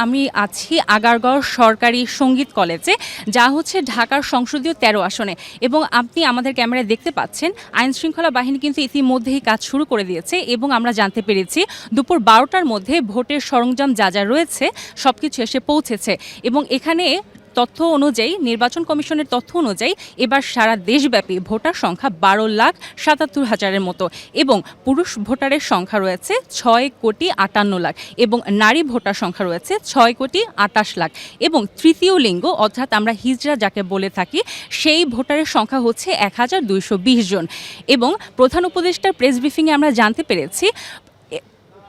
আমি আছি আগারগাঁও সরকারি সঙ্গীত কলেজে, যা হচ্ছে ঢাকার সংসদীয় ১৩ আসনে। এবং আপনি আমাদের ক্যামেরায় দেখতে পাচ্ছেন আইনশৃঙ্খলা বাহিনী কিন্তু ইতিমধ্যেই কাজ শুরু করে দিয়েছে এবং আমরা জানতে পেরেছি দুপুর ১২টার মধ্যে ভোটের সরঞ্জাম যা যা রয়েছে সব কিছু এসে পৌঁছেছে। এবং এখানে তথ্য অনুযায়ী, নির্বাচন কমিশনের তথ্য অনুযায়ী এবার সারা দেশব্যাপী ভোটার সংখ্যা ১২,৭৭,০০০-এর মতো এবং পুরুষ ভোটারের সংখ্যা রয়েছে ৬,৫৮,০০,০০০ এবং নারী ভোটার সংখ্যা রয়েছে ৬,২৮,০০,০০০ এবং তৃতীয় লিঙ্গ অর্থাৎ আমরা হিজড়া যাকে বলে থাকি সেই ভোটারের সংখ্যা হচ্ছে ১,২২০ জন। এবং প্রধান উপদেষ্টার প্রেস ব্রিফিংয়ে আমরা জানতে পেরেছি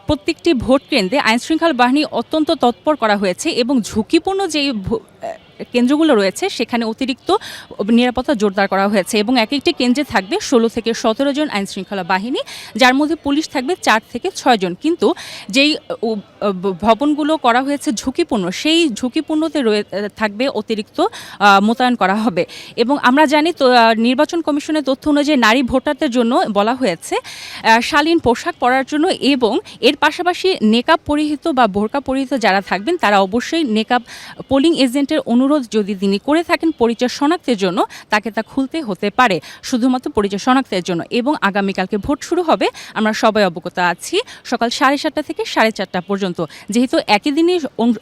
প্রত্যেকটি ভোট কেন্দ্রে আইনশৃঙ্খলা বাহিনী অত্যন্ত তৎপর করা হয়েছে এবং ঝুঁকিপূর্ণ যেই কেন্দ্রগুলো রয়েছে সেখানে অতিরিক্ত নিরাপত্তা জোরদার করা হয়েছে এবং এক একটি কেন্দ্রে থাকবে ১৬ থেকে ১৭ জন আইনশৃঙ্খলা বাহিনী, যার মধ্যে পুলিশ থাকবে ৪ থেকে ৬ জন। কিন্তু যেই ভবনগুলো করা হয়েছে ঝুঁকিপূর্ণ, সেই ঝুঁকিপূর্ণতে থাকবে অতিরিক্ত মোতায়েন করা হবে। এবং আমরা জানি তো নির্বাচন কমিশনের তথ্য অনুযায়ী নারী ভোটারদের জন্য বলা হয়েছে শালীন পোশাক পরার জন্য এবং এর পাশাপাশি নেকাব পরিহিত বা বোরকা পরিহিত যারা থাকবেন তারা অবশ্যই নেকাব পোলিং এজেন্টের অনুরোধ যদি তিনি করে থাকেন পরিচয় শনাক্তের জন্য তাকে তা খুলতে হতে পারে, শুধুমাত্র পরিচয় শনাক্তের জন্য। এবং আগামীকালকে ভোট শুরু হবে, আমরা সবাই অবগত আছি, সকাল 7:30 থেকে 4:30 পর্যন্ত। যেহেতু একই দিনে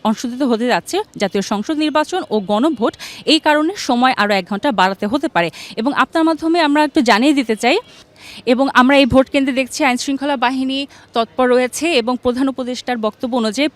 অনুষ্ঠিত হতে যাচ্ছে জাতীয় সংসদ নির্বাচন ও গণভোট, এই কারণে সময় আরও 1 ঘন্টা বাড়াতে হতে পারে। এবং আপনার মাধ্যমে আমরা একটু জানিয়ে দিতে চাই, এবং আমরা এই ভোট কেন্দ্রে দেখছি আইনশৃঙ্খলা বাহিনী তৎপর রয়েছে এবং প্রধান উপদেষ্টার বক্তব্য অনুযায়ী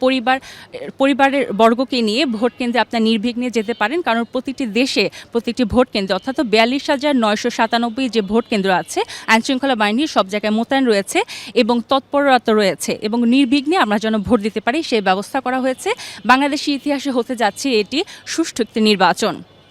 পরিবারের বর্গকে নিয়ে ভোট কেন্দ্রে আপনার নির্বিঘ্নে যেতে পারেন, কারণ প্রতিটি দেশে প্রতিটি ভোট কেন্দ্রে অর্থাৎ ৪২,৯৯৭ যে ভোট কেন্দ্র আছে আইনশৃঙ্খলা বাহিনী সব জায়গায় মোতায়েন রয়েছে এবং তৎপরতা রয়েছে এবং নির্বিঘ্নে আমরা যেন ভোট দিতে পারি সেই ব্যবস্থা করা হয়েছে। বাংলাদেশের ইতিহাসে হতে যাচ্ছে এটি সুষ্ঠু একটি নির্বাচন।